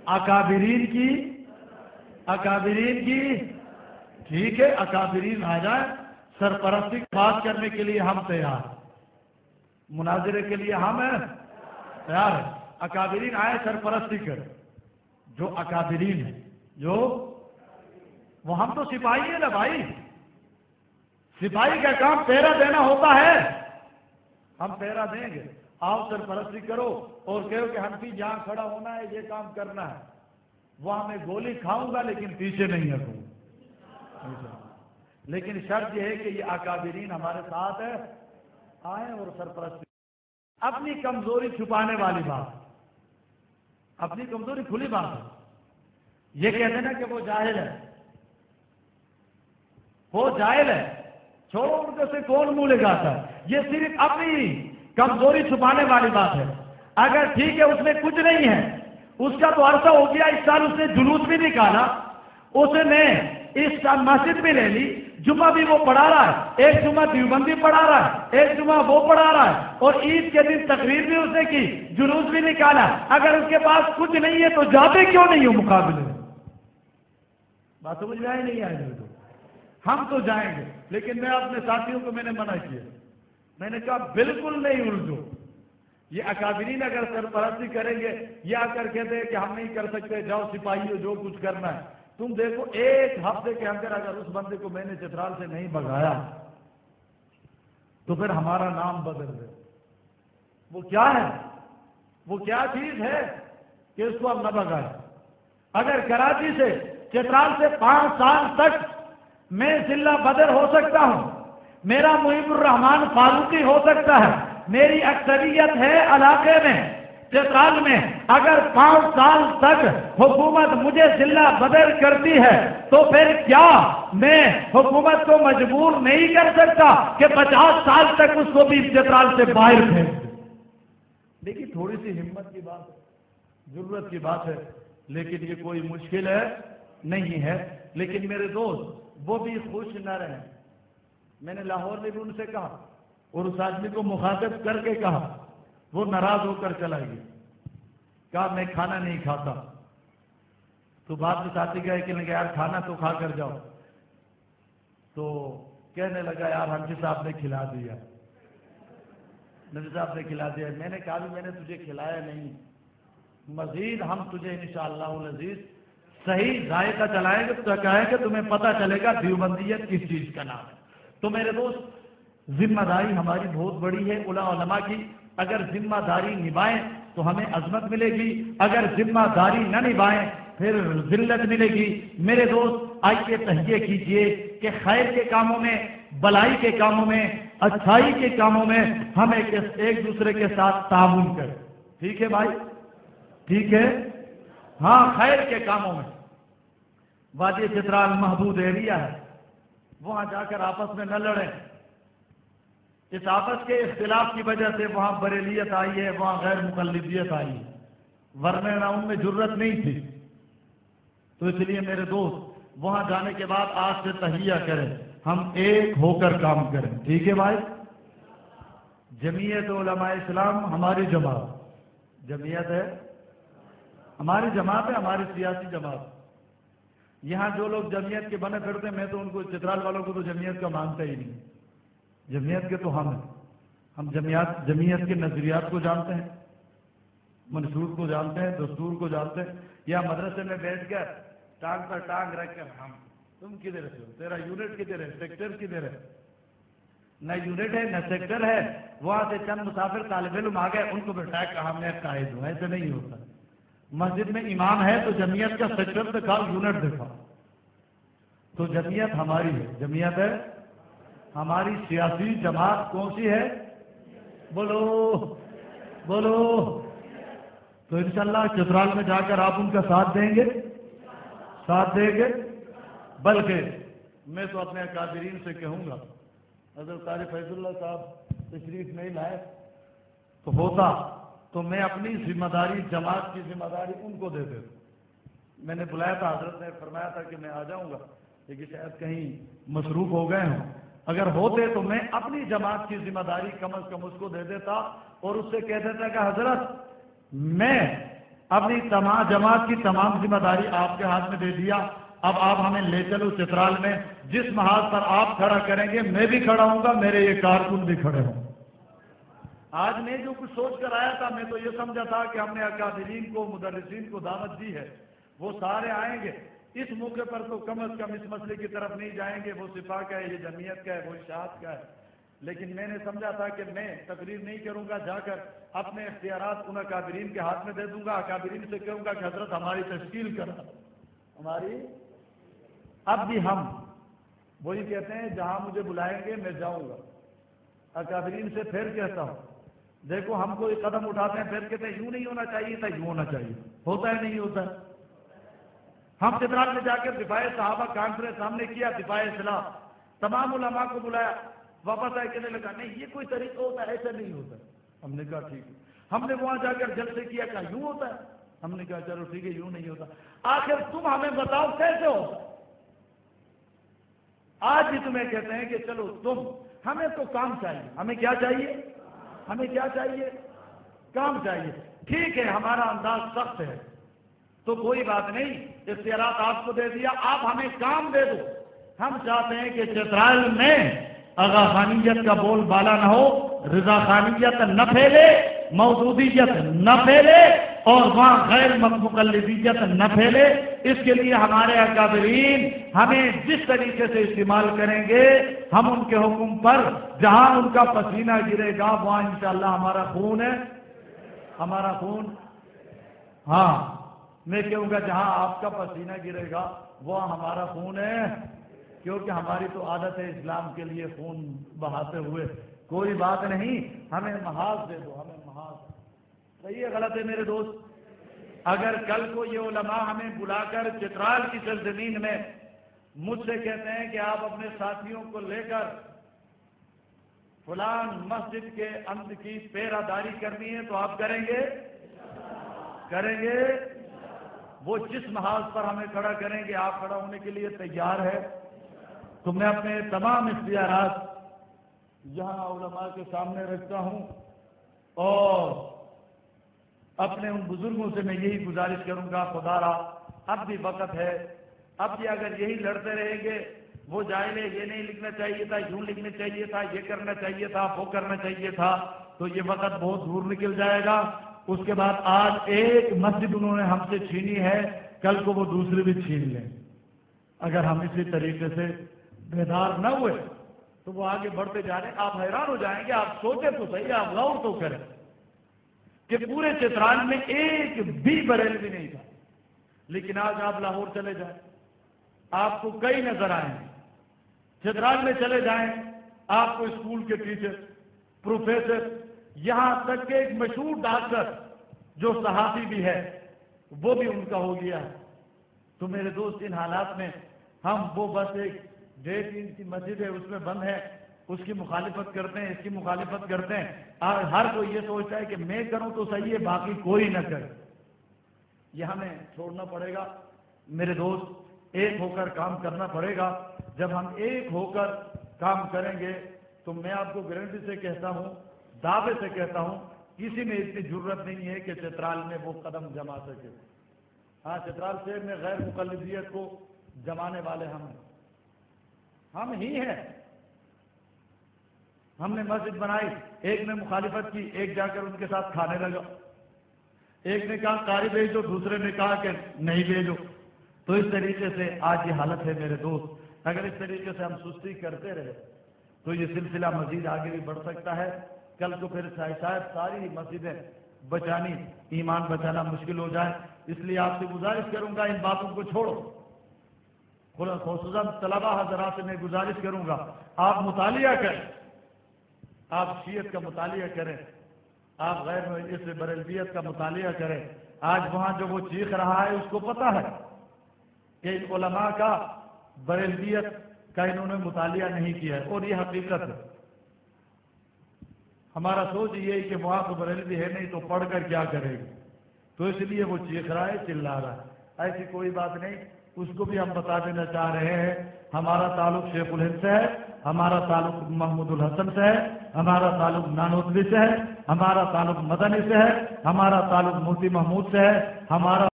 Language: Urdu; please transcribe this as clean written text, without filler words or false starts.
اکابرین کی ٹھیک ہے، اکابرین آ جائیں، سرپرستی بات کرنے کے لیے ہم تیار، مناظرے کے لیے ہم تیار ہیں۔ اکابرین آئے سرپرستی کر، جو اکابرین ہیں، جو وہ ہم تو سپاہی ہیں نا بھائی، سپاہی کا کام پہرا دینا ہوتا ہے، ہم پہرا دیں گے، آؤ سرپرستی کرو اور کہو کہ حنفی جہاں کھڑا ہونا ہے یہ کام کرنا ہے، وہاں میں گولی کھاؤں گا لیکن پیچھے نہیں ہٹوں گا، لیکن شرط یہ ہے کہ یہ اکابرین ہمارے ساتھ ہے، آئیں اور سرپرستی۔ اپنی کمزوری چھپانے والی بات، اپنی کمزوری کھلی بات ہے، یہ کہتے ہیں نا کہ وہ جاہل ہے، وہ جاہل ہے، چھوڑو ان کو، سے کون منہ لگاتا ہے، یہ صرف اپنی کمزوری چھپانے والی بات ہے۔ اگر ٹھیک ہے اس میں کچھ نہیں ہے، اس کا تو عرصہ ہو گیا، اس سال اس نے جلوس بھی نکالا، اس نے اس سال مسجد بھی لے لی، جمعہ بھی وہ پڑھا رہا ہے، ایک جمعہ دیوبندی پڑھا رہا ہے، ایک جمعہ وہ پڑھا رہا ہے، اور عید کے دن تقریر بھی اس نے کی، جلوس بھی نکالا، اگر اس کے پاس کچھ نہیں ہے تو جاتے کیوں نہیں ہو مقابلے میں؟ بات سمجھ میں آئی نہیں آئے میرے کو؟ ہم تو جائیں گے، لیکن میں اپنے ساتھیوں کو میں نے منع کیا، میں نے کہا بالکل نہیں الجھو، یہ اکابرین اگر سرپرستی کریں گے، یہ آ کر کہتے ہیں کہ ہم نہیں کر سکتے، جاؤ سپاہیوں جو کچھ کرنا ہے، تم دیکھو ایک ہفتے کے اندر اگر اس بندے کو میں نے چترال سے نہیں بھگایا تو پھر ہمارا نام بدل دے۔ وہ کیا ہے، وہ کیا چیز ہے کہ اس کو ہم نہ بھگائیں؟ اگر کراچی سے چترال سے 5 سال تک میں ضلع بدر ہو سکتا ہوں، میرا محب الرحمان فاروقی ہو سکتا ہے، میری اکثریت ہے علاقے میں چترال میں، اگر 5 سال تک حکومت مجھے ضلع بدر کرتی ہے تو پھر کیا میں حکومت کو مجبور نہیں کر سکتا کہ 50 سال تک اس کو بھی چترال سے باہر پھینک دیں؟ لیکن تھوڑی سی ہمت کی بات ہے، ضرورت کی بات ہے، لیکن یہ کوئی مشکل ہے نہیں ہے۔ لیکن میرے دوست وہ بھی خوش نہ رہیں، میں نے لاہور میں بھی ان سے کہا اور اس آدمی کو مخاطب کر کے کہا، وہ ناراض ہو کر چلا گیا، کہا میں کھانا نہیں کھاتا، تو بعد میں ساتھی گئے کہ یار کھانا تو کھا کر جاؤ، تو کہنے لگا یار حنفی صاحب نے کھلا دیا، نبی صاحب نے کھلا دیا۔ میں نے کہا بھی میں نے تجھے کھلایا نہیں، مزید ہم تجھے انشاءاللہ العزیز صحیح ذائقہ چلائیں گے تو کہیں کہ تمہیں پتہ چلے گا دیوبندیت کس چیز کا نام ہے۔ تو میرے دوست ذمہ داری ہماری بہت بڑی ہے علماء کی، اگر ذمہ داری نبھائیں تو ہمیں عظمت ملے گی، اگر ذمہ داری نہ نبھائیں پھر ذلت ملے گی۔ میرے دوست آئیے تہیہ کیجئے کہ خیر کے کاموں میں، بلائی کے کاموں میں، اچھائی کے کاموں میں ہم ایک دوسرے کے ساتھ تعاون کریں، ٹھیک ہے بھائی؟ ٹھیک ہے، ہاں خیر کے کاموں میں۔ وادی چترال محدود ایریا ہے، وہاں جا کر آپس میں نہ لڑیں، اس آپس کے اختلاف کی وجہ سے وہاں بریلیت آئی ہے، وہاں غیر مقلدیت آئی ہے، ورنہ ان میں جرت نہیں تھی۔ تو اس لیے میرے دوست وہاں جانے کے بعد آج سے تہیہ کریں، ہم ایک ہو کر کام کریں، ٹھیک ہے بھائی؟ جمعیت علماء اسلام ہماری جماعت، جمعیت ہے ہماری جماعت ہے، ہماری سیاسی جماعت۔ یہاں جو لوگ جمعیت کے بنے پھرتے ہیں، میں تو ان کو چترال والوں کو تو جمعیت کا مانتا ہی نہیں، جمعیت کے تو ہم ہیں، ہم جمعیت کے نظریات کو جانتے ہیں، منشور کو جانتے ہیں، دستور کو جانتے ہیں۔ یا مدرسے میں بیٹھ کر ٹانگ پر ٹانگ رکھ کر ہم تم کدھر سے ہو، تیرا یونٹ کدھر ہے، سیکٹر کدھر ہے، نہ یونٹ ہے نہ سیکٹر ہے، وہاں سے چند مسافر طالب علم آ گئے، ان کو بٹھایا کہا میں قائد ہوں، ایسے نہیں ہوتا۔ مسجد میں امام ہے تو جمعیت کا سیکٹر دکھاؤ، یونٹ دکھاؤ۔ تو جمعیت ہماری ہے، جمعیت ہے ہماری سیاسی جماعت کون سی ہے؟ بولو بولو۔ تو انشاءاللہ چترال میں جا کر آپ ان کا ساتھ دیں گے، ساتھ دیں گے، بلکہ میں تو اپنے اکابرین سے کہوں گا، حضرت قاری فیض اللہ صاحب تشریف نہیں لائے تو ہوتا تو میں اپنی ذمہ داری، جماعت کی ذمہ داری ان کو دے دیتا۔ میں نے بلایا تھا، حضرت نے فرمایا تھا کہ میں آ جاؤں گا، لیکن شاید کہیں مصروف ہو گئے ہوں، اگر ہوتے تو میں اپنی جماعت کی ذمہ داری کم از کم اس کو دے دیتا اور اس سے کہہ دیتا کہ حضرت میں اپنی تمام جماعت کی تمام ذمہ داری آپ کے ہاتھ میں دے دیا. اب آپ ہمیں لے چلو چترال میں، جس محاذ پر آپ کھڑا کریں گے میں بھی کھڑا ہوں گا، میرے یہ کارکن بھی کھڑے ہوں. آج میں جو کچھ سوچ کر آیا تھا، میں تو یہ سمجھا تھا کہ ہم نے اکابرین کو، مدرسین کو دعوت دی ہے، وہ سارے آئیں گے. اس موقع پر تو کم از کم اس مسئلے کی طرف نہیں جائیں گے، وہ سپاہ کا ہے، یہ جمعیت کا ہے، وہ اشاعت کا ہے. لیکن میں نے سمجھا تھا کہ میں تقریر نہیں کروں گا، جا کر اپنے اختیارات ان اکابرین کے ہاتھ میں دے دوں گا. اکابرین سے کہوں گا کہ حضرت ہماری تشکیل کرنا، ہماری. اب بھی ہم وہی کہتے ہیں، جہاں مجھے بلائیں گے میں جاؤں گا. اکابرین سے پھر کہتا ہوں، دیکھو ہم کوئی قدم اٹھاتے ہیں پھر کہتے ہیں یوں نہیں ہونا چاہیے تھا، یوں ہونا چاہیے. ہوتا ہے نہیں ہوتا ہے؟ ہم چترال میں جا کر دفاع صحابہ کانفرنس ہم نے کیا، دفاع اسلام، تمام علماء کو بلایا، واپس آئے کہنے لگا نہیں یہ کوئی طریقہ ہوتا ہے، ایسا نہیں ہوتا. ہم نے کہا ٹھیک ہے. ہم نے وہاں جا کر جلسے کیا، کہا یوں ہوتا ہے. ہم نے کہا چلو ٹھیک ہے، یوں نہیں ہوتا. آخر تم ہمیں بتاؤ کیسے ہوتا. آج بھی تمہیں کہتے ہیں کہ چلو تم، ہمیں تو کام چاہیے. ہمیں کیا چاہیے؟ ہمیں کیا چاہیے؟ کام چاہیے. ٹھیک ہے، ہمارا انداز سخت ہے تو کوئی بات نہیں، اختیارات آپ کو دے دیا، آپ ہمیں کام دے دو. ہم چاہتے ہیں کہ چترال میں آغا خانیت کا بول بالا نہ ہو، رضا خانیت نہ پھیلے، مودودیت نہ پھیلے، اور وہاں غیر مقلدیت نہ پھیلے. اس کے لیے ہمارے اکابرین ہمیں جس طریقے سے استعمال کریں گے، ہم ان کے حکم پر جہاں ان کا پسینہ گرے گا وہاں انشاءاللہ ہمارا خون ہے، ہمارا خون. ہاں میں کہوں گا جہاں آپ کا پسینہ گرے گا وہاں ہمارا خون ہے، کیونکہ ہماری تو عادت ہے اسلام کے لیے خون بہاتے ہوئے. کوئی بات نہیں، ہمیں محاذ دے دو، ہمیں محاذ. صحیح ہے غلط ہے میرے دوست؟ اگر کل کو یہ علماء ہمیں بلا کر چترال کی سرزمین میں مجھ سے کہتے ہیں کہ آپ اپنے ساتھیوں کو لے کر فلان مسجد کے اندر کی پیرا داری کرنی ہے تو آپ کریں گے؟ کریں گے. وہ جس محاذ پر ہمیں کھڑا کریں گے آپ کھڑا ہونے کے لیے تیار ہے؟ تو میں اپنے تمام اختیارات یہاں علماء کے سامنے رکھتا ہوں، اور اپنے ان بزرگوں سے میں یہی گزارش کروں گا، خدا را اب بھی وقت ہے. اب بھی اگر یہی لڑتے رہیں گے، وہ جاہل ہے، یہ نہیں لکھنا چاہیے تھا، یوں لکھنا چاہیے تھا، یہ کرنا چاہیے تھا، وہ کرنا چاہیے تھا، تو یہ وقت بہت دور نکل جائے گا. اس کے بعد آج ایک مسجد انہوں نے ہم سے چھینی ہے، کل کو وہ دوسری بھی چھین لیں. اگر ہم اسی طریقے سے بیدار نہ ہوئے تو وہ آگے بڑھتے جا رہے ہیں. آپ حیران ہو جائیں گے. آپ سوچے تو صحیح، آپ غور تو کریں کہ پورے چترال میں ایک بھی بریلوی نہیں تھا. لیکن آج آپ لاہور چلے جائیں، آپ کو کئی نظر آئیں. چترال میں چلے جائیں، آپ کو اسکول کے ٹیچر، پروفیسر، یہاں تک کہ ایک مشہور ڈاکٹر جو صحافی بھی ہے وہ بھی ان کا ہو گیا ہے. تو میرے دوست ان حالات میں ہم وہ بس ایک 1.5 کی مسجد ہے اس میں بند ہے، اس کی مخالفت کرتے ہیں، اس کی مخالفت کرتے ہیں. ہر کوئی یہ سوچتا ہے کہ میں کروں تو صحیح ہے، باقی کوئی نہ کرے. یہ ہمیں چھوڑنا پڑے گا میرے دوست، ایک ہو کر کام کرنا پڑے گا. جب ہم ایک ہو کر کام کریں گے تو میں آپ کو گارنٹی سے کہتا ہوں، دعوے سے کہتا ہوں، کسی میں اتنی ضرورت نہیں ہے کہ چترال میں وہ قدم جما سکے. ہاں چترال شہر میں غیر مقلدیت کو جمانے والے ہم ہی ہیں. ہم نے مسجد بنائی، ایک نے مخالفت کی، ایک جا کر ان کے ساتھ کھانے لگا. ایک نے کہا قاری بھیجو، دوسرے نے کہا کہ نہیں بھیجو. تو اس طریقے سے آج یہ حالت ہے میرے دوست. اگر اس طریقے سے ہم سستی کرتے رہے تو یہ سلسلہ مزید آگے بھی بڑھ سکتا ہے. کل کو پھر شاید ساری مسجدیں بچانی، ایمان بچانا مشکل ہو جائے. اس لیے آپ سے گزارش کروں گا ان باتوں کو چھوڑو. خصوصاً طلبہ حضرات سے میں گزارش کروں گا، آپ مطالعہ کریں، آپ شیعت کا مطالعہ کریں، آپ غیر اس بریلویت کا مطالعہ کریں. آج وہاں جو وہ چیخ رہا ہے اس کو پتہ ہے کہ ان علماء کا بریلویت کا انہوں نے مطالعہ نہیں کیا ہے، اور یہ حقیقت ہے. ہمارا سوچ یہ ہے کہ وہاں تو بریلوی ہے نہیں تو پڑھ کر کیا کرے گی، تو اس لیے وہ چیخ رہا ہے، چلا رہا ہے. ایسی کوئی بات نہیں. اس کو بھی ہم بتا دینا چاہ رہے ہیں، ہمارا تعلق شیخ الہند سے ہے، ہمارا تعلق محمود الحسن سے ہے. ہمارا تعلق نانوتوی سے ہے، ہمارا تعلق مدنی سے ہے، ہمارا تعلق مفتی محمود سے ہے، ہمارا